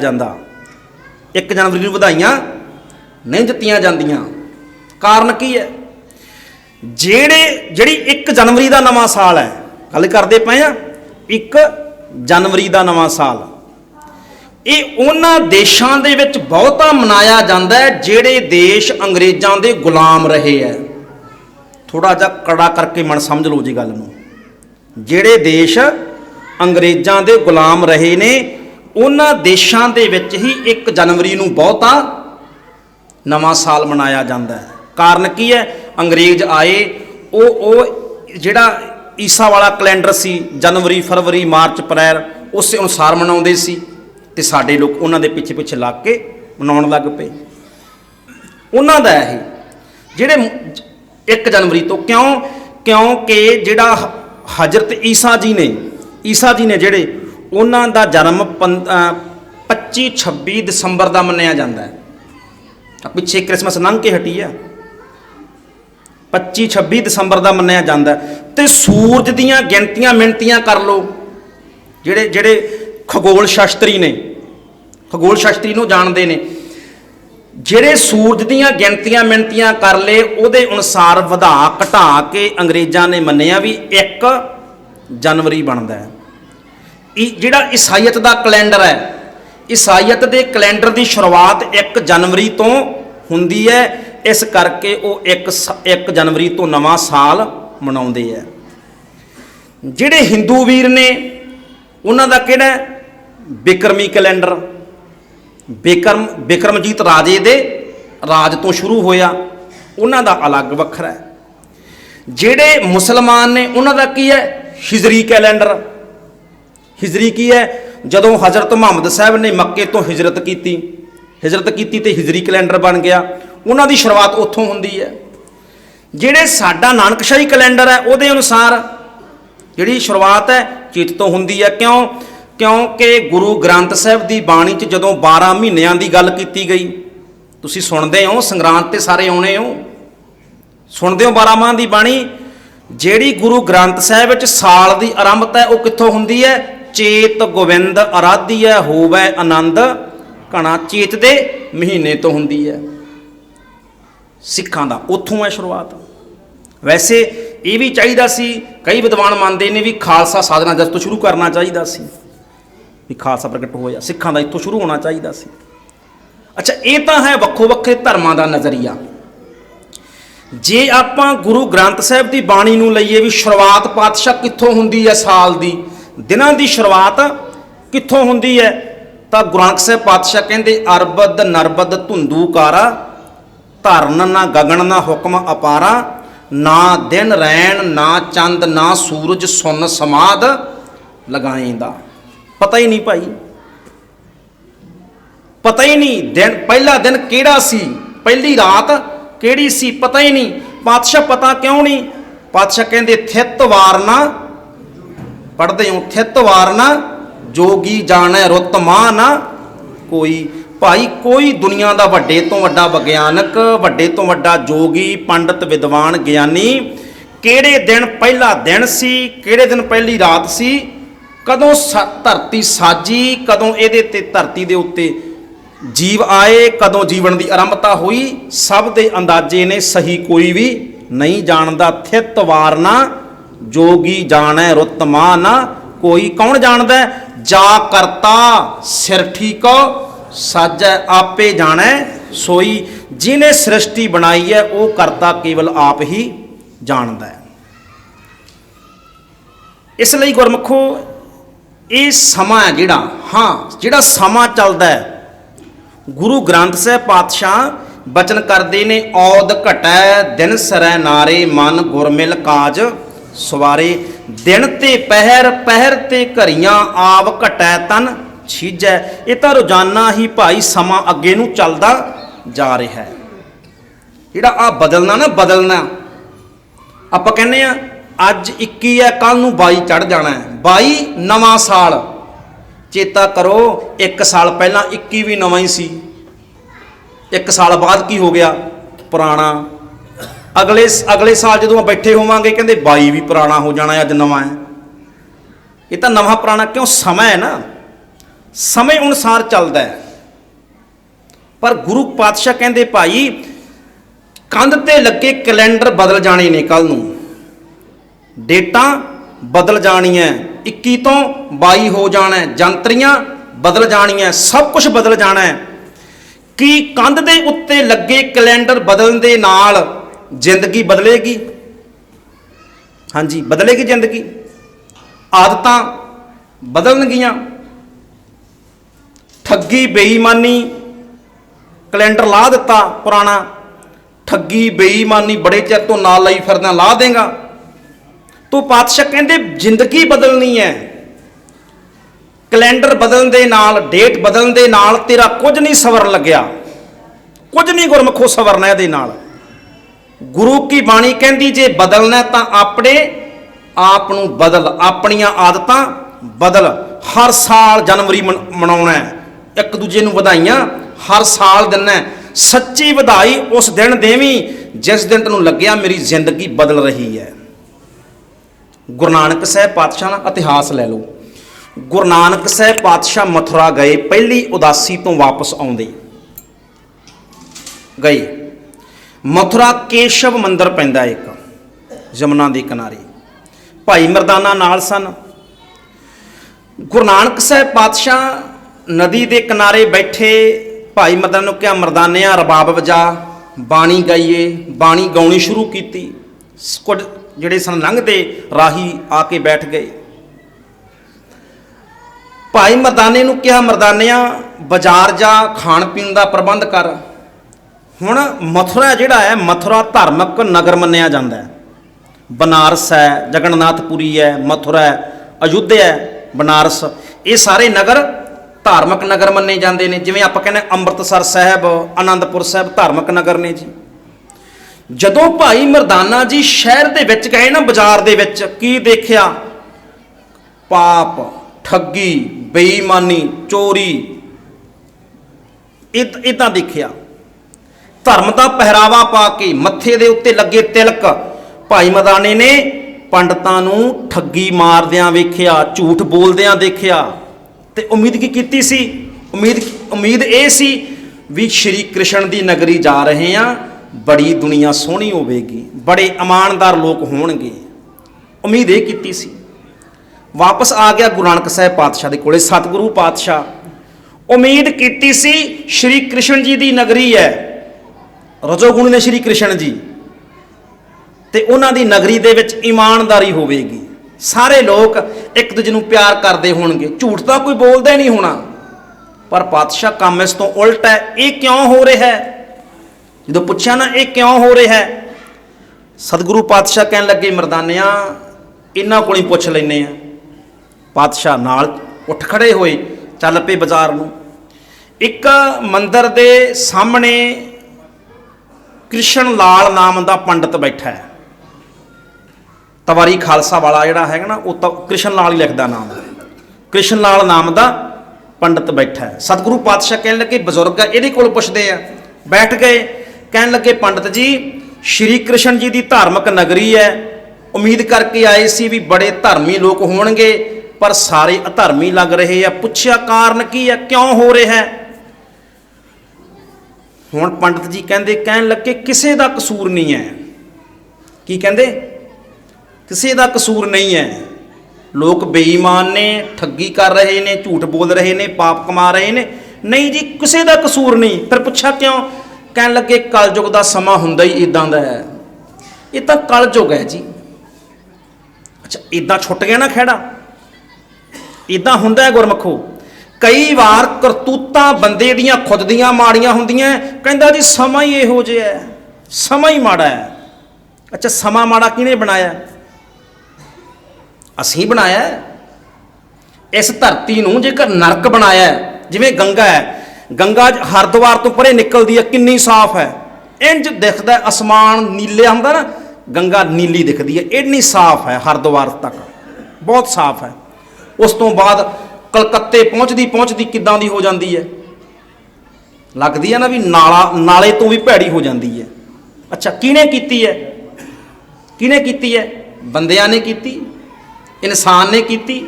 जाता। 1 जनवरी नूं वधाइयां नहीं दित्तियां जांदियां। कारण की है? ਜਿਹੜੀ 1 जनवरी का नवां साल है, गल करते पे आ 1 जनवरी का नवां साल, ये उन्हां देशां दे विच बहुता मनाया जाता है ਜਿਹੜੇ देश अंग्रेज़ों के गुलाम रहे है। थोड़ा जा कड़ा करके मन समझ लो जी गल नूं। ਜਿਹੜੇ देश अंग्रेज़ों के गुलाम रहे ने उन्हां देशां दे विच ही 1 जनवरी नूं बहुता नवां साल मनाया जाता है। कारण की है? अंग्रेज आए, वो जिहड़ा ईसा वाला कैलेंडर सी जनवरी फरवरी मार्च अप्रैल उस अनुसार मनाउंदे सी ते साडे लोग उन्हां दे पिछे पिछे लग के मनाउण लग पे। उन्हां दा है जिहड़े 1 जनवरी तो क्योंकि जिहड़ा हजरत ईसा जी ने जिहड़े उन्हां दा जन्म 25-26 दसंबर का मनाया जाता है। पिछे क्रिसमस लंघ के हटी है, 25-26 दसंबर का मनाया जाता है। तो सूरज दियां गिनतियां मिनतियां कर लो। ਜਿਹੜੇ खगोल शास्त्री नूं जानते हैं, ਜਿਹੜੇ सूरज दियां गिनतियां मिनतियां कर ले उहदे अनुसार वधा घटा के अंग्रेज़ां ने मन्निया भी 1 जनवरी बनता है। जिहड़ा ईसाईयत का कैलेंडर है, ईसाईयत के कैलेंडर की शुरुआत 1 जनवरी तो हुंदी है। इस करके वो 1 जनवरी तो नवां साल मनाउंदे है। जिहड़े हिंदू वीर ने उन्हां दा किहड़ा बिक्रमी कैलेंडर, बिक्रमजीत राजे दे राज तो शुरू होया, उन्हां दा अलग वखरा है। जिहड़े मुसलमान ने उन्हां दा की है हिजरी कैलेंडर। हिजरी की है? जदों हज़रत मुहम्मद साहब ने मक्के तो हिजरत की तो हिजरी कैलेंडर बन गया। उन्हां दी शुरुआत उत्थों हुंदी है। जिहड़े साडा नानकशाही कैलेंडर है उहदे अनुसार जिहड़ी शुरुआत है चित तो हुंदी है। क्योंकि गुरु ग्रंथ साहिब की बाणी च जदों 12 महीनों की गल की गई, तुसीं सुणदे हो, संगरांद ते सारे आउणे हो, सुणदे हो 12 माह की बाणी। जिहड़ी गुरु ग्रंथ साहिब च साल की आरंभता है वो कित्थों हुंदी है? चेत गोविंद आराधिया होवै आनंद घना, चेत दे महीने तो हुंदी है। सिखां दा उत्थों है शुरुआत। वैसे ये भी चाहिए सी, कई विद्वान मानते हैं भी खालसा साधना जस तो शुरू करना चाहिए सी, भी खालसा प्रगट होया सिखां दा इत्थों शुरू होना चाहिए सी। अच्छा, ये तो है वक्खो वक्खे धर्मां दा नज़रिया। जे आपां गुरु ग्रंथ साहिब की बाणी नूं लईए भी शुरुआत पातशाह कित्थों हुंदी है, साल की दिनां की शुरुआत कित्थों हुंदी है, तो गुरु नानक साहिब पातशाह कहंदे अरबद नरबद धुंदू कारा, धरन ना गगन ना हुक्म अपारा, ना दिन रैन ना चंद ना सूरज सुन समाद लगाएंदा। पता ही नहीं भाई, पता ही नहीं दिन पहला दिन केड़ा सी, पहली रात केड़ी सी, पता ही नहीं। पातशाह पता क्यों नहीं? पातशाह कहंदे थित वारना, पढ़ते हो थित वारना जोगी जाने रुत मां ना कोई। भाई कोई दुनिया का वड्डे तो वड्डा विग्यानक, वड्डे तो वड्डा जोगी पंडित विद्वान ज्ञानी किहड़े दिन पहला दिन सी, किहड़े दिन पहली रात सी, कदों धरती साजी, कदों इहदे ते धरती दे उत्ते जीव आए, कदों जीवन की आरंभता हुई, सब दे अंदाजे ने सही कोई भी नहीं जानता। थित वारना जोगी जाने रुत मां ना कोई। कौन जानता है? जा करता सिर ठीको साजै आपे जाने सोई। जिन्हें सृष्टि बनाई है वो करता केवल आप ही जानता है। इसलिए गुरमुखो ये समा है जिहड़ा, हाँ जिहड़ा समा चलता है, गुरु ग्रंथ साहिब पातशाह बचन करते ने औद घटै दिन सरै नारे मन गुरमिल काज सवारे। दिन ते पहर पहर ते घरियां आव घटै तन छीजै। ये तो रोजाना ही भाई समा अगे नूं चलदा जा रहा है। जिहड़ा आ बदलना ना, बदलना आपां कहने आ अज 21 है, कल नूं 22 चढ़ जाना है। 22 नवां साल, चेता करो 1 साल पहला 21 भी नवा ही सी, 1 साल बाद की हो गया पुराना। अगले साल जो बैठे होवांगे कहते 22 भी पुराना हो जाना, अज नवा है। ये तो नवा पुराना क्यों? समा है ना, ਸਮੇਂ ਅਨੁਸਾਰ ਚੱਲਦਾ ਹੈ। ਪਰ ਗੁਰੂ ਪਾਤਸ਼ਾਹ ਕਹਿੰਦੇ ਭਾਈ ਕੰਧ ਤੇ ਲੱਗੇ ਕੈਲੰਡਰ ਬਦਲ ਜਾਣੇ ਨੇ, ਕੱਲ ਨੂੰ ਡੇਟਾਂ ਬਦਲ ਜਾਣੀਆਂ, 21 ਤੋਂ 22 ਹੋ ਜਾਣਾ, ਜੰਤਰੀਆਂ ਬਦਲ ਜਾਣੀਆਂ, ਸਭ ਕੁਝ ਬਦਲ ਜਾਣਾ ਹੈ। ਕੀ ਕੰਧ ਦੇ ਉੱਤੇ ਲੱਗੇ ਕੈਲੰਡਰ ਬਦਲਣ ਦੇ ਨਾਲ ਜ਼ਿੰਦਗੀ ਬਦਲੇਗੀ? ਹਾਂਜੀ, ਬਦਲੇਗੀ ਜ਼ਿੰਦਗੀ, ਆਦਤਾਂ ਬਦਲਣਗੀਆਂ। ਠੱਗੀ ਬੇਈਮਾਨੀ, ਕੈਲੰਡਰ ਲਾ ਦਿੱਤਾ ਪੁਰਾਣਾ, ਠੱਗੀ ਬੇਈਮਾਨੀ ਬੜੇ ਚਿਰ ਤੋਂ ਨਾਲ ਲਈ ਫਿਰਦਾ, ਲਾ ਦੇਗਾ ਤੋ ਪਾਤਸ਼ਾਹ ਕਹਿੰਦੇ ਜ਼ਿੰਦਗੀ ਬਦਲਣੀ ਹੈ। ਕੈਲੰਡਰ ਬਦਲਣ ਦੇ ਨਾਲ, ਡੇਟ ਬਦਲਣ ਦੇ ਨਾਲ ਤੇਰਾ ਕੁਝ ਨਹੀਂ ਸਵਰਨ ਲੱਗਿਆ, ਕੁਝ ਨਹੀਂ ਗੁਰਮੁਖੋ ਸਵਰਨਾ ਇਹਦੇ ਨਾਲ। ਗੁਰੂ ਕੀ ਬਾਣੀ ਕਹਿੰਦੀ ਜੇ ਬਦਲਣਾ ਤਾਂ ਆਪਣੇ ਆਪ ਨੂੰ ਬਦਲ, ਆਪਣੀਆਂ ਆਦਤਾਂ ਬਦਲ। ਹਰ ਸਾਲ ਜਨਵਰੀ ਮਨਾਉਣਾ ਹੈ, ਇੱਕ ਦੂਜੇ ਨੂੰ ਵਧਾਈਆਂ ਹਰ ਸਾਲ ਦਿੰਨਾ, ਸੱਚੀ ਵਧਾਈ ਉਸ ਦਿਨ ਦੇਵੀਂ ਜਿਸ ਦਿਨ ਤੈਨੂੰ ਲੱਗਿਆ ਮੇਰੀ ਜ਼ਿੰਦਗੀ ਬਦਲ ਰਹੀ ਹੈ। ਗੁਰੂ ਨਾਨਕ ਸਾਹਿਬ ਪਾਤਸ਼ਾਹ ਦਾ ਇਤਿਹਾਸ ਲੈ ਲਓ। ਗੁਰੂ ਨਾਨਕ ਸਾਹਿਬ ਪਾਤਸ਼ਾਹ ਮਥੁਰਾ ਗਏ, ਪਹਿਲੀ ਉਦਾਸੀ ਤੋਂ ਵਾਪਸ ਆਉਂਦੇ ਗਏ। ਮਥੁਰਾ ਕੇਸ਼ਵ ਮੰਦਿਰ ਪੈਂਦਾ ਇੱਕ ਯਮੁਨਾ ਦੇ ਕਿਨਾਰੇ, ਭਾਈ ਮਰਦਾਨਾ ਨਾਲ ਸਨ। ਗੁਰੂ ਨਾਨਕ ਸਾਹਿਬ ਪਾਤਸ਼ਾਹ ਨਦੀ ਦੇ ਕਿਨਾਰੇ ਬੈਠੇ, ਭਾਈ ਮਰਦਾਨਾ ਨੂੰ ਕਿਹਾ ਮਰਦਾਨਿਆਂ ਰਬਾਬ ਵਜਾ, ਬਾਣੀ ਗਾਈਏ। ਬਾਣੀ ਗਾਉਣੀ ਸ਼ੁਰੂ ਕੀਤੀ। ਕੁਝ ਜਿਹੜੇ ਸਨ ਲੰਘਦੇ ਰਾਹੀ ਆ ਕੇ ਬੈਠ ਗਏ। ਭਾਈ ਮਰਦਾਨੇ ਨੂੰ ਕਿਹਾ ਮਰਦਾਨਿਆਂ ਬਾਜ਼ਾਰ ਜਾ, ਖਾਣ ਪੀਣ ਦਾ ਪ੍ਰਬੰਧ ਕਰ। ਹੁਣ ਮਥੁਰਾ ਜਿਹੜਾ ਹੈ, ਮਥੁਰਾ ਧਾਰਮਿਕ ਨਗਰ ਮੰਨਿਆ ਜਾਂਦਾ ਹੈ। ਬਨਾਰਸ ਹੈ, ਜਗਨਨਾਥਪੁਰੀ ਹੈ, ਮਥੁਰਾ ਹੈ, ਅਯੁੱਧਿਆ ਹੈ, ਬਨਾਰਸ, ਇਹ ਸਾਰੇ ਨਗਰ ਧਾਰਮਿਕ ਨਗਰ ਮੰਨੇ ਜਾਂਦੇ ਨੇ। ਜਿਵੇਂ ਆਪਾਂ ਕਹਿੰਦੇ ਅੰਮ੍ਰਿਤਸਰ ਸਾਹਿਬ, ਆਨੰਦਪੁਰ ਸਾਹਿਬ ਧਾਰਮਿਕ ਨਗਰ ਨੇ ਜੀ। ਜਦੋਂ ਭਾਈ ਮਰਦਾਨਾ ਜੀ ਸ਼ਹਿਰ ਦੇ ਵਿੱਚ ਗਏ ਨਾ, ਬਾਜ਼ਾਰ ਦੇ ਵਿੱਚ, ਕੀ ਦੇਖਿਆ? ਪਾਪ, ਠੱਗੀ, ਬੇਈਮਾਨੀ, ਚੋਰੀ, ਇਦਾਂ ਦੇਖਿਆ। ਧਰਮ ਦਾ ਪਹਿਰਾਵਾ ਪਾ ਕੇ, ਮੱਥੇ ਦੇ ਉੱਤੇ ਲੱਗੇ ਤਿਲਕ, ਭਾਈ ਮਰਦਾਨੇ ਨੇ ਪੰਡਤਾਂ ਨੂੰ ਠੱਗੀ ਮਾਰਦਿਆਂ ਵੇਖਿਆ, ਝੂਠ ਬੋਲਦਿਆਂ ਦੇਖਿਆ। ਤੇ ਉਮੀਦ ਕੀ ਕੀਤੀ ਸੀ? ਉਮੀਦ ਇਹ ਸੀ ਵੀ ਸ਼੍ਰੀ ਕ੍ਰਿਸ਼ਨ ਦੀ ਨਗਰੀ ਜਾ ਰਹੇ ਆ, ਬੜੀ ਦੁਨੀਆ ਸੋਹਣੀ ਹੋਵੇਗੀ, ਬੜੇ ਇਮਾਨਦਾਰ ਲੋਕ ਹੋਣਗੇ, ਉਮੀਦ ਇਹ ਕੀਤੀ ਸੀ। ਵਾਪਸ ਆ ਗਿਆ ਗੁਰੂ ਨਾਨਕ ਸਾਹਿਬ ਪਾਤਸ਼ਾਹ ਦੇ ਕੋਲੇ, ਸਤਿਗੁਰੂ ਪਾਤਸ਼ਾਹ। ਉਮੀਦ ਕੀਤੀ ਸੀ ਸ਼੍ਰੀ ਕ੍ਰਿਸ਼ਨ ਜੀ ਦੀ ਨਗਰੀ ਹੈ, ਰਜੋਗੁਣ ਨੇ ਸ਼੍ਰੀ ਕ੍ਰਿਸ਼ਨ ਜੀ, ਤੇ ਉਹਨਾਂ ਦੀ ਨਗਰੀ ਦੇ ਵਿੱਚ ਇਮਾਨਦਾਰੀ ਹੋਵੇਗੀ, ਸਾਰੇ ਲੋਕ ਇੱਕ ਦੂਜੇ ਨੂੰ ਪਿਆਰ ਕਰਦੇ ਹੋਣਗੇ, ਝੂਠ ਤਾਂ ਕੋਈ ਬੋਲਦਾ ਹੀ ਨਹੀਂ ਹੋਣਾ। ਪਰ ਪਾਤਸ਼ਾਹ ਕੰਮ ਇਸ ਤੋਂ ਉਲਟ ਹੈ। ਇਹ ਕਿਉਂ ਹੋ ਰਿਹਾ ਹੈ? ਜਦੋਂ ਪੁੱਛਿਆ ਨਾ ਇਹ ਕਿਉਂ ਹੋ ਰਿਹਾ ਹੈ, ਸਤਿਗੁਰੂ ਪਾਤਸ਼ਾਹ ਕਹਿਣ ਲੱਗੇ ਮਰਦਾਨਿਆਂ ਇਹਨਾਂ ਕੋਲ ਹੀ ਪੁੱਛ ਲੈਂਦੇ ਆ। ਪਾਤਸ਼ਾਹ ਨਾਲ ਉੱਠ ਖੜੇ ਹੋਏ, ਚੱਲ ਪਏ ਬਾਜ਼ਾਰ ਨੂੰ। ਇੱਕ ਮੰਦਿਰ ਦੇ ਸਾਹਮਣੇ ਕ੍ਰਿਸ਼ਨ ਲਾਲ ਨਾਮ ਦਾ ਪੰਡਤ ਬੈਠਾ ਹੈ, ਤਵਾਰੀ ਖਾਲਸਾ ਵਾਲਾ ਜਿਹੜਾ ਹੈਗਾ ਨਾ, ਉਹ ਤਾਂ ਕ੍ਰਿਸ਼ਨ ਲਾਲ ਹੀ ਲਿਖਦਾ ਨਾਮ, ਕ੍ਰਿਸ਼ਨ ਲਾਲ ਨਾਮ ਦਾ ਪੰਡਤ ਬੈਠਾ ਹੈ। ਸਤਿਗੁਰੂ ਪਾਤਸ਼ਾਹ ਕਹਿਣ ਲੱਗੇ ਬਜ਼ੁਰਗ ਆ, ਇਹਦੇ ਕੋਲ ਪੁੱਛਦੇ ਆ। ਬੈਠ ਗਏ, ਕਹਿਣ ਲੱਗੇ ਪੰਡਤ ਜੀ ਸ਼੍ਰੀ ਕ੍ਰਿਸ਼ਨ ਜੀ ਦੀ ਧਾਰਮਿਕ ਨਗਰੀ ਹੈ, ਉਮੀਦ ਕਰਕੇ ਆਏ ਸੀ ਵੀ ਬੜੇ ਧਰਮੀ ਲੋਕ ਹੋਣਗੇ, ਪਰ ਸਾਰੇ ਅਧਰਮੀ ਲੱਗ ਰਹੇ ਆ। ਪੁੱਛਿਆ ਕਾਰਨ ਕੀ ਹੈ, ਕਿਉਂ ਹੋ ਰਿਹਾ ਹੈ? ਹੁਣ ਪੰਡਤ ਜੀ ਕਹਿਣ ਲੱਗੇ ਕਿਸੇ ਦਾ ਕਸੂਰ ਨਹੀਂ ਹੈ। ਕੀ ਕਹਿੰਦੇ? ਕਿਸੇ ਦਾ ਕਸੂਰ ਨਹੀਂ ਹੈ, ਲੋਕ ਬੇਈਮਾਨ ਨੇ, ਠੱਗੀ ਕਰ ਰਹੇ ਨੇ, ਝੂਠ ਬੋਲ ਰਹੇ ਨੇ, ਪਾਪ ਕਮਾ ਰਹੇ ਨੇ, ਨਹੀਂ ਜੀ ਕਿਸੇ ਦਾ ਕਸੂਰ ਨਹੀਂ। ਫਿਰ ਪੁੱਛਿਆ ਕਿਉਂ? ਕਹਿਣ ਲੱਗੇ ਕਲਯੁਗ ਦਾ ਸਮਾਂ ਹੁੰਦਾ ਹੀ ਇਦਾਂ ਦਾ ਹੈ, ਇਹ ਤਾਂ ਕਲਯੁਗ ਹੈ ਜੀ। ਅੱਛਾ, ਇਦਾਂ ਛੁੱਟ ਗਿਆ ਨਾ ਖਹਿੜਾ, ਇਦਾਂ ਹੁੰਦਾ ਹੈ ਗੁਰਮਖੋ। ਕਈ ਵਾਰ ਕਰਤੂਤਾਂ ਬੰਦੇ ਦੀਆਂ ਖੁਦ ਦੀਆਂ ਮਾੜੀਆਂ ਹੁੰਦੀਆਂ, ਕਹਿੰਦਾ ਜੀ ਸਮਾਂ ਹੀ ਇਹੋ ਜਿਹਾ ਹੈ, ਸਮਾਂ ਹੀ ਮਾੜਾ ਹੈ। ਅੱਛਾ, ਸਮਾਂ ਮਾੜਾ ਕਿਹਨੇ ਬਣਾਇਆ? ਅਸੀਂ ਬਣਾਇਆ। ਇਸ ਧਰਤੀ ਨੂੰ ਜੇਕਰ ਨਰਕ ਬਣਾਇਆ, ਜਿਵੇਂ ਗੰਗਾ ਹੈ, ਗੰਗਾ ਹਰਿਦੁਆਰ ਤੋਂ ਪਰੇ ਨਿਕਲਦੀ ਹੈ, ਕਿੰਨੀ ਸਾਫ਼ ਹੈ, ਇੰਜ ਦਿਖਦਾ ਅਸਮਾਨ ਨੀਲੇ ਹੁੰਦਾ ਨਾ, ਗੰਗਾ ਨੀਲੀ ਦਿਖਦੀ ਹੈ, ਇੰਨੀ ਸਾਫ਼ ਹੈ ਹਰਿਦੁਆਰ ਤੱਕ, ਬਹੁਤ ਸਾਫ਼ ਹੈ। ਉਸ ਤੋਂ ਬਾਅਦ ਕਲਕੱਤੇ ਪਹੁੰਚਦੀ ਕਿੱਦਾਂ ਦੀ ਹੋ ਜਾਂਦੀ ਹੈ, ਲੱਗਦੀ ਹੈ ਨਾ ਵੀ ਨਾਲੇ ਤੋਂ ਵੀ ਭੈੜੀ ਹੋ ਜਾਂਦੀ ਹੈ। ਅੱਛਾ, ਕਿਹਨੇ ਕੀਤੀ ਹੈ? ਕਿਹਨੇ ਕੀਤੀ ਹੈ? ਬੰਦਿਆਂ ਨੇ ਕੀਤੀ, ਇਨਸਾਨ ਨੇ ਕੀਤੀ।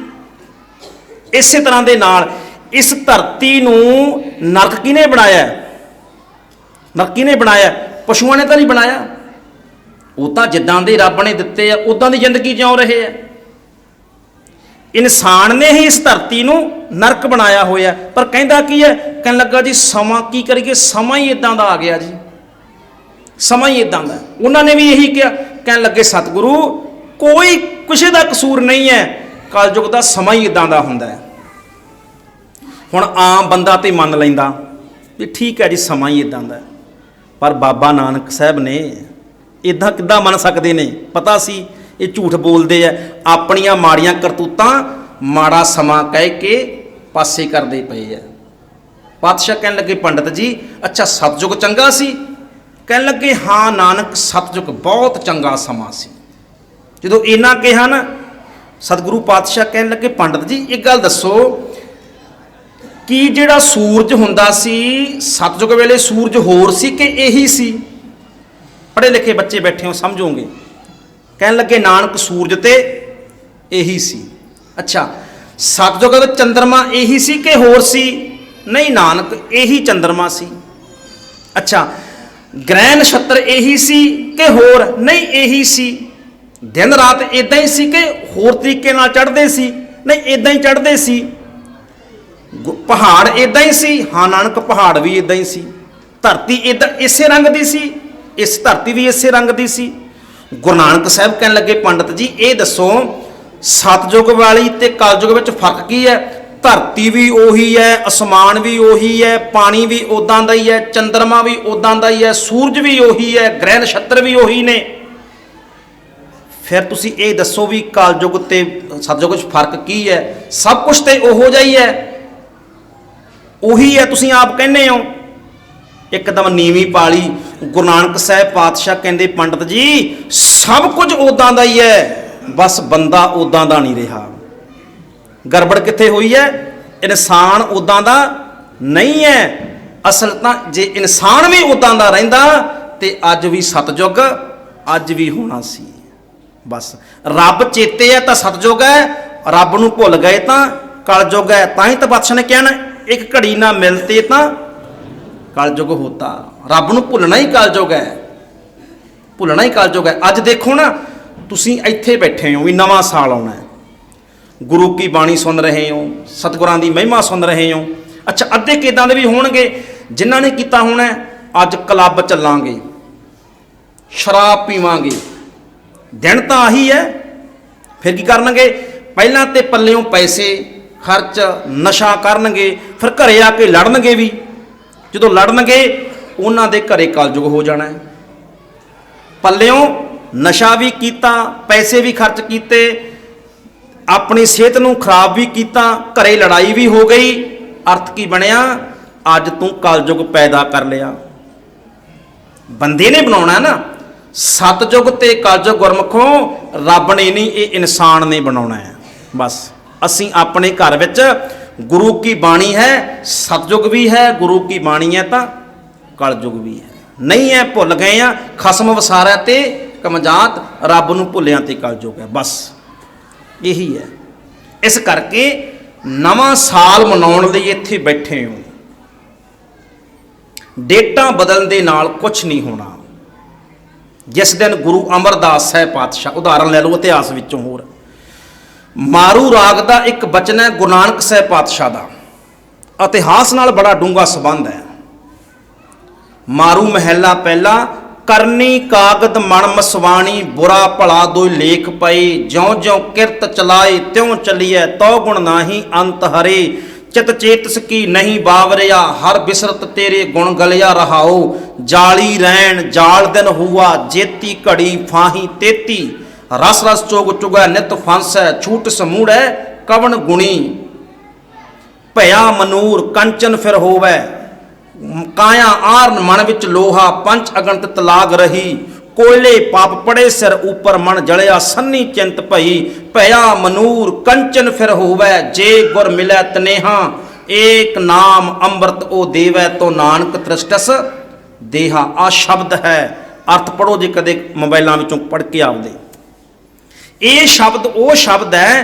ਇਸੇ ਤਰ੍ਹਾਂ ਦੇ ਨਾਲ इस धरती नूं नरक किहने बनाया? नरक किहने बनाया? पशुआं ने तो नहीं बनाया। वो तो जिद्दां दे रब ने दिते आ उदां दी जिंदगी जिउ रहे हैं। इंसान ने ही इस धरती नूं नरक बनाया होया। पर कहंदा की है? कहन लगा जी समा की करिए, समा ही इदां दा आ गया जी, समा ही इदां दा। उन्होंने भी यही कहा, कहन लगे सतगुरु कोई किसी का कसूर नहीं है, कलयुग का समा ही इदां दा हुंदा है। हुण आम बंदा तो मन लैंदा भी ठीक है जी समा ही इदां दा, पर बाबा नानक साहब ने इदां किदां मन सकते ने? पता सी ये झूठ बोलते हैं, अपनियां माड़ियां करतूतां माड़ा समा कह के पासे करते पे है। पातशाह कहन लगे पंडित जी अच्छा सतयुग चंगा सी? कहन लगे हाँ नानक सतयुग बहुत चंगा समा सी। जो इन्ना कहा ना सतगुरु पातशाह कहन लगे पंडित जी एक गल दसो कि जिहड़ा सूरज हुंदा सी सतयुग वेले सूरज होर सी कि यही सी? पढ़े लिखे बच्चे बैठे हो समझोगे। कहन लगे नानक सूरज ते यही सी। अच्छा सतयुग दा चंद्रमा यही सी कि होर सी? नहीं नानक यही चंद्रमा सी। अच्छा ग्रह नक्षत्र यही सी कि होर? नहीं यही सी। दिन रात इदां ही सी कि होर तरीके नाल चढ़दे सी? नहीं इदां ही चढ़दे सी। पहाड़ इदां ही सी? हाँ नानक पहाड़ भी इदां ही सी। धरती इदां इसे रंग दी सी? इस धरती भी इसे रंग दी सी। गुरु नानक साहब कहन लगे पंडित जी ये दसो सतयुग वाली ते कलयुग विच फर्क की है? धरती भी उही है, आसमान भी उही है, पानी भी उदां दा ही है, चंद्रमा भी उदां दा ही है, सूरज भी उही है, ग्रह नक्षत्र भी उही ने। फिर तुसी ये दसो भी कलयुग ते सतयुग विच फर्क की है? सब कुछ तो उहो जिहा ही है, उही है तुसी आप कहने हो। एकदम नीवी पाली गुरु नानक साहब पातशाह कहंदे पंडित जी सब कुछ उदां दा ही है, बस बंदा उदां दा नहीं रहा। गड़बड़ कित्थे हुई है? इंसान उदां दा नहीं है। असल तां जे इंसान भी उदां दा रहिंदा ते अज भी सतयुग अज भी होना सी। बस रब चेते है तो सतयुग है, रब नूं भुल गए तो कलयुग है। तां ही तो बादशाह ने कहना एक घड़ी ना मिलते तो कलयुग होता। रब नूं भुलना ही कलयुग है, भुलना ही कलयुग है। अज देखो ना तुसीं इत्थे बैठे हो भी नवां साल आउणा है, गुरु की बाणी सुन रहे हो, सतगुरां दी महिमा सुन रहे हो। अच्छा अद्धे किदां दे भी होणगे जिन्हां ने कीता होना अज क्लब चलांगे, शराब पीवांगे, दिन तो आही है। फिर की करनगे? पहलां ते पल्लियों पैसे खर्च नशा करनगे, फिर घरे आके लड़नगे भी। जो लड़नगे उन्हां दे घरे कलयुग हो जाना है। पल्लियों नशा भी कीता, पैसे भी खर्च कीते, अपनी सेहत नूं खराब भी किया, घरे लड़ाई भी हो गई। अर्थ की बनया? अज तू कलयुग पैदा कर लिया। बंदे ने बनाउणा ना। सतयुग ते कलयुग गुरमुखों रब ने नहीं, ये इंसान ने बनाउणा है। बस असीं अपने घर विच गुरु की बाणी है, सतयुग भी है, गुरु की बाणी है तो कलयुग भी है। नहीं है भुल गए हैं, खसम वसारा ते कमजात, रब नूं भुलिया ते कलयुग है। बस यही है। इस करके नवां साल मनाउण लई इत्थे बैठे हो। डेटां बदलण दे नाल कुछ नहीं होना। जिस दिन गुरु अमरदास साहब पातशाह उदाहरण ले लो इतिहास विचों, होर मारू राग का एक बचन है गुरु नानक साहब पातशाह का, इतिहास नाल बड़ा डूंगा संबंध है। मारू महला पहला करनी कागद मण मसवाणी, बुरा भला दो लेख पई, ज्यों ज्यों किरत चलाए त्यों चलिए, तो गुण नाही अंत हरे, चित चेतस की नहीं बावरिया, हर बिसरत तेरे गुण गलिया रहाओ, जाली रैन जाल दिन हुआ, जेती घड़ी फाही तेती, रस रस चोग चुगै नित फांसै, छूट समूढ़ है कवन गुणी, भया मनूर कंचन फिर होवै, काया आरन मन विच लोहा, पंच अगणत तलाग रही, कोयले पाप पड़े सिर ऊपर मन जलिया, सन्नी चिंत भई, भया मनूर कंचन फिर होवै, जे गुर मिलै तनेहा, एक नाम अमृत ओ देवै, तो नानक तृष्टस देहा। आ शब्द है, अर्थ पढ़ो जे कदे मोबाइलों विचों पढ़ के आवदे। ये शब्द वो शब्द है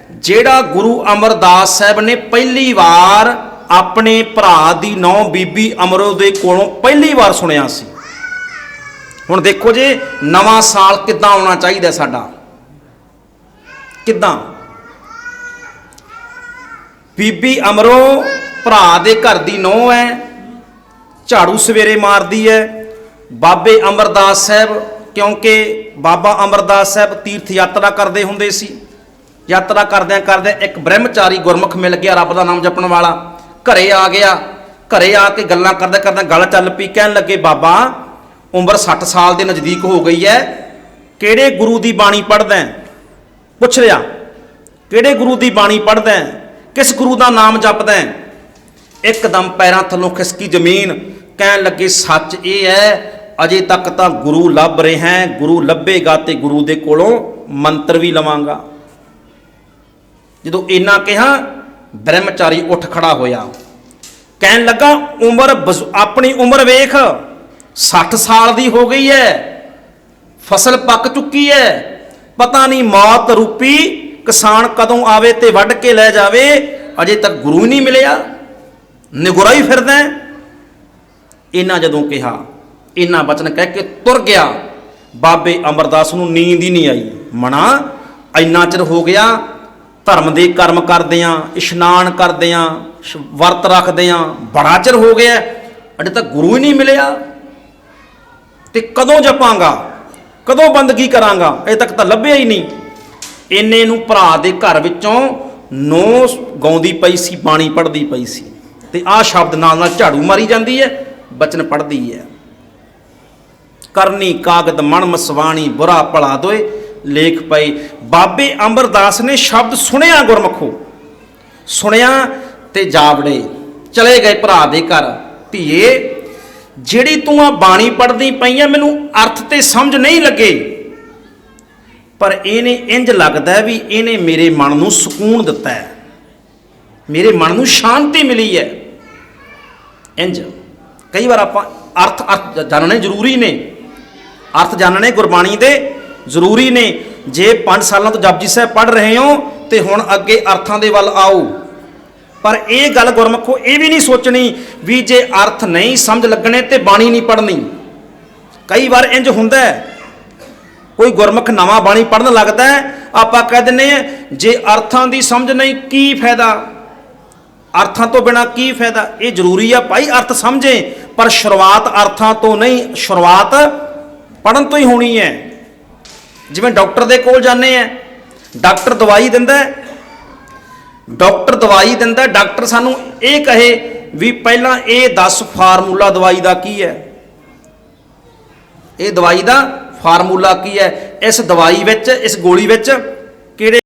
ਜਿਹੜਾ ਗੁਰੂ ਅਮਰਦਾਸ ਸਾਹਿਬ ਨੇ ਪਹਿਲੀ ਵਾਰ ਆਪਣੇ ਭਰਾ ਦੀ ਨੌਂ ਬੀਬੀ ਅਮਰੋ ਦੇ ਕੋਲੋਂ ਪਹਿਲੀ ਵਾਰ ਸੁਣਿਆ ਸੀ। ਹੁਣ ਦੇਖੋ ਜੇ ਨਵਾਂ ਸਾਲ ਕਿੱਦਾਂ ਆਉਣਾ ਚਾਹੀਦਾ ਸਾਡਾ, ਕਿੱਦਾਂ। ਬੀਬੀ ਅਮਰੋ ਭਰਾ ਦੇ ਘਰ ਦੀ ਨੌਂ ਹੈ, ਝਾੜੂ ਸਵੇਰੇ ਮਾਰਦੀ ਹੈ। ਬਾਬੇ ਅਮਰਦਾਸ ਸਾਹਿਬ, ਕਿਉਂਕਿ ਬਾਬਾ ਅਮਰਦਾਸ ਸਾਹਿਬ ਤੀਰਥ ਯਾਤਰਾ ਕਰਦੇ ਹੁੰਦੇ ਸੀ। ਯਾਤਰਾ ਕਰਦਿਆਂ ਕਰਦਿਆਂ ਇੱਕ ਬ੍ਰਹਮਚਾਰੀ ਗੁਰਮੁਖ ਮਿਲ ਗਿਆ, ਰੱਬ ਦਾ ਨਾਮ ਜਪਣ ਵਾਲਾ, ਘਰੇ ਆ ਗਿਆ। ਘਰੇ ਆ ਕੇ ਗੱਲਾਂ ਕਰਦਿਆਂ ਕਰਦਿਆਂ ਗੱਲ ਚੱਲ ਪਈ। ਕਹਿਣ ਲੱਗੇ, ਬਾਬਾ ਉਮਰ 60 ਸਾਲ ਦੇ ਨਜ਼ਦੀਕ ਹੋ ਗਈ ਹੈ, ਕਿਹੜੇ ਗੁਰੂ ਦੀ ਬਾਣੀ ਪੜ੍ਹਦਾ? ਪੁੱਛ ਰਿਹਾ, ਕਿਹੜੇ ਗੁਰੂ ਦੀ ਬਾਣੀ ਪੜ੍ਹਦਾ, ਕਿਸ ਗੁਰੂ ਦਾ ਨਾਮ ਜਪਦਾ? ਇੱਕਦਮ ਪੈਰਾਂ ਥੱਲੋਂ ਖਿਸਕੀ ਜ਼ਮੀਨ। ਕਹਿਣ ਲੱਗੇ, ਸੱਚ ਇਹ ਹੈ ਅਜੇ ਤੱਕ ਤਾਂ ਗੁਰੂ ਲੱਭ ਰਿਹਾ, ਗੁਰੂ ਲੱਭੇਗਾ ਤੇ ਗੁਰੂ ਦੇ ਕੋਲੋਂ ਮੰਤਰ ਵੀ ਲਵਾਂਗਾ। ਜਦੋਂ ਇੰਨਾ ਕਿਹਾ, ਬ੍ਰਹਮਚਾਰੀ ਉੱਠ ਖੜਾ ਹੋਇਆ। ਕਹਿਣ ਲੱਗਾ, ਆਪਣੀ ਉਮਰ ਵੇਖ, 60 ਸਾਲ ਦੀ ਹੋ ਗਈ ਹੈ, ਫਸਲ ਪੱਕ ਚੁੱਕੀ ਹੈ, ਪਤਾ ਨਹੀਂ ਮੌਤ ਰੂਪੀ ਕਿਸਾਨ ਕਦੋਂ ਆਵੇ ਤੇ ਵੱਢ ਕੇ ਲੈ ਜਾਵੇ, ਅਜੇ ਤੱਕ ਗੁਰੂ ਹੀ ਨਹੀਂ ਮਿਲਿਆ, ਨਿਗੁਰਾ ਹੀ ਫਿਰਦਾ। ਇਹਨਾਂ ਜਦੋਂ ਕਿਹਾ, ਇਹਨਾਂ ਬਚਨ ਕਹਿ ਕੇ ਤੁਰ ਗਿਆ। ਬਾਬੇ ਅਮਰਦਾਸ ਨੂੰ ਨੀਂਦ ਹੀ ਨਹੀਂ ਆਈ। ਮਣਾ ਇੰਨਾ ਚਿਰ ਹੋ ਗਿਆ ਧਰਮ ਦੇ ਕਰਮ ਕਰਦਿਆਂ, ਇਸ਼ਨਾਨ ਕਰਦਿਆਂ, ਵਰਤ ਰੱਖਦਿਆਂ, ਬੜਾ ਚਿਰ ਹੋ ਗਿਆ, ਅਜੇ ਤੱਕ ਗੁਰੂ ਹੀ ਨਹੀਂ ਮਿਲਿਆ, ਤੇ ਕਦੋਂ ਜਪਾਂਗਾ, ਕਦੋਂ ਬੰਦਗੀ ਕਰਾਂਗਾ, ਅਜੇ ਤੱਕ ਤਾਂ ਲੱਭਿਆ ਹੀ ਨਹੀਂ। ਇੰਨੇ ਨੂੰ ਭਰਾ ਦੇ ਘਰ ਵਿੱਚੋਂ ਨੌ ਗਾਉਂਦੀ ਪਈ ਸੀ, ਬਾਣੀ ਪੜ੍ਹਦੀ ਪਈ ਸੀ, ਤੇ ਆਹ ਸ਼ਬਦ ਨਾਲ ਨਾਲ ਝਾੜੂ ਮਾਰੀ ਜਾਂਦੀ ਹੈ, ਬਚਨ ਪੜ੍ਹਦੀ ਹੈ। ਕਰਨੀ ਕਾਗਦ ਮਣ ਮਸਵਾਣੀ, ਬੁਰਾ ਭਲਾ ਦੋਏ ਲੇਖ ਪਏ। ਬਾਬੇ ਅਮਰਦਾਸ ਨੇ ਸ਼ਬਦ ਸੁਣਿਆ, ਗੁਰਮਖੋ ਸੁਣਿਆ ਤੇ ਜਾਵੜੇ ਚਲੇ ਗਏ ਭਰਾ ਦੇ ਘਰ। ਧੀਏ, ਜਿਹੜੀ ਤੂੰ ਆ ਬਾਣੀ ਪੜ੍ਹਦੀ ਪਈ ਆ, ਮੈਨੂੰ ਅਰਥ ਤੇ ਸਮਝ ਨਹੀਂ ਲੱਗੇ, ਪਰ ਇਹਨੇ ਇੰਜ ਲੱਗਦਾ ਵੀ ਇਹਨੇ ਮੇਰੇ ਮਨ ਨੂੰ ਸਕੂਨ ਦਿੱਤਾ ਹੈ, ਮੇਰੇ ਮਨ ਨੂੰ ਸ਼ਾਂਤੀ ਮਿਲੀ ਹੈ। ਇੰਜ ਕਈ ਵਾਰ ਆਪਾਂ ਅਰਥ ਜਾਣਨੇ ਜ਼ਰੂਰੀ ਨੇ, ਅਰਥ ਜਾਣਨੇ ਗੁਰਬਾਣੀ ਦੇ ਜ਼ਰੂਰੀ ਨੇ। ਜੇ 5 ਸਾਲਾਂ ਤੋਂ ਜਪਜੀ ਸਾਹਿਬ ਪੜ੍ਹ ਰਹੇ ਹੋ ਤੇ ਹੁਣ ਅੱਗੇ ਅਰਥਾਂ ਦੇ ਵੱਲ ਆਓ, ਪਰ ਇਹ ਗੱਲ ਗੁਰਮਖੋ ਇਹ ਵੀ ਨਹੀਂ ਸੋਚਣੀ ਵੀ ਜੇ ਅਰਥ ਨਹੀਂ ਸਮਝ ਲੱਗਣੇ ਤੇ ਬਾਣੀ ਨਹੀਂ ਪੜ੍ਹਨੀ। ਕਈ ਵਾਰ ਇੰਜ ਹੁੰਦਾ ਹੈ, ਕੋਈ ਗੁਰਮੁਖ ਨਵਾਂ ਬਾਣੀ ਪੜ੍ਹਨ ਲੱਗਦਾ ਹੈ, ਆਪਾਂ ਕਹਿ ਦਿੰਦੇ ਹਾਂ ਜੇ ਅਰਥਾਂ ਦੀ ਸਮਝ ਨਹੀਂ ਕੀ ਫਾਇਦਾ, ਅਰਥਾਂ ਤੋਂ ਬਿਨਾਂ ਕੀ ਫਾਇਦਾ। ਇਹ ਜ਼ਰੂਰੀ ਆ ਭਾਈ ਅਰਥ ਸਮਝੇ, ਪਰ ਸ਼ੁਰੂਆਤ ਅਰਥਾਂ ਤੋਂ ਨਹੀਂ, ਸ਼ੁਰੂਆਤ ਪੜ੍ਹਨ ਤੋਂ ਹੀ ਹੋਣੀ ਹੈ। ਜਿਵੇਂ ਡਾਕਟਰ ਦੇ ਕੋਲ ਜਾਂਦੇ ਆ, ਡਾਕਟਰ ਦਵਾਈ ਦਿੰਦਾ, ਡਾਕਟਰ ਸਾਨੂੰ ਇਹ ਕਹੇ ਵੀ ਪਹਿਲਾਂ ਇਹ ਦੱਸ ਫਾਰਮੂਲਾ ਦਵਾਈ ਦਾ ਕੀ ਹੈ, ਇਹ ਦਵਾਈ ਦਾ ਫਾਰਮੂਲਾ ਕੀ ਹੈ, ਇਸ ਦਵਾਈ ਵਿੱਚ, ਇਸ ਗੋਲੀ ਵਿੱਚ